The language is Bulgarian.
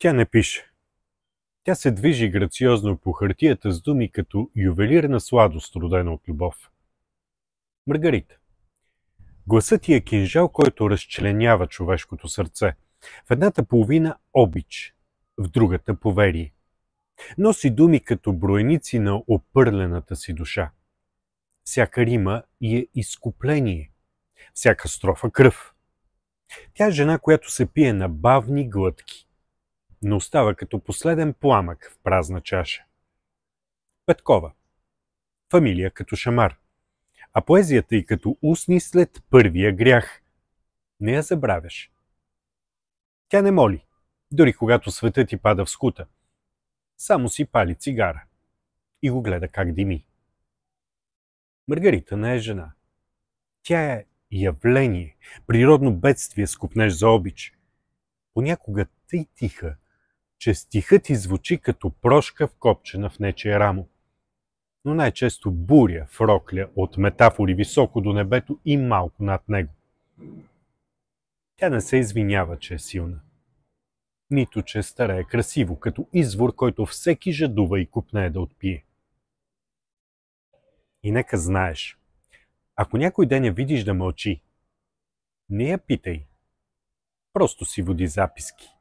Тя не пише. Тя се движи грациозно по хартията с думи като ювелирна сладост, родена от любов. Маргарита. Гласът ти е кинжал, който разчленява човешкото сърце. В едната половина обич, в другата поверие. Носи думи като броеници на опърлената си душа. Всяка рима и е изкупление, всяка строфа кръв. Тя е жена, която се пие на бавни глътки, но остава като последен пламък в празна чаша. Петкова. Фамилия като шамар, а поезията й като устни след първия грях. Не я забравяш. Тя не моли, дори когато светът ти пада в скута. Само си пали цигара и го гледа как дими. Маргарита не е жена. Тя е явление, природно бедствие с копнеж за обич. Понякога тъй тиха, че стихът ти звучи като прошка вкопчена в нечие рамо. Но най-често буря в рокля от метафори високо до небето и малко над него. Тя не се извинява, че е силна. Нито, че старее красиво, като извор, който всеки жадува и купнее да отпие. И нека знаеш, ако някой ден я видиш да мълчи, не я питай. Просто си води записки.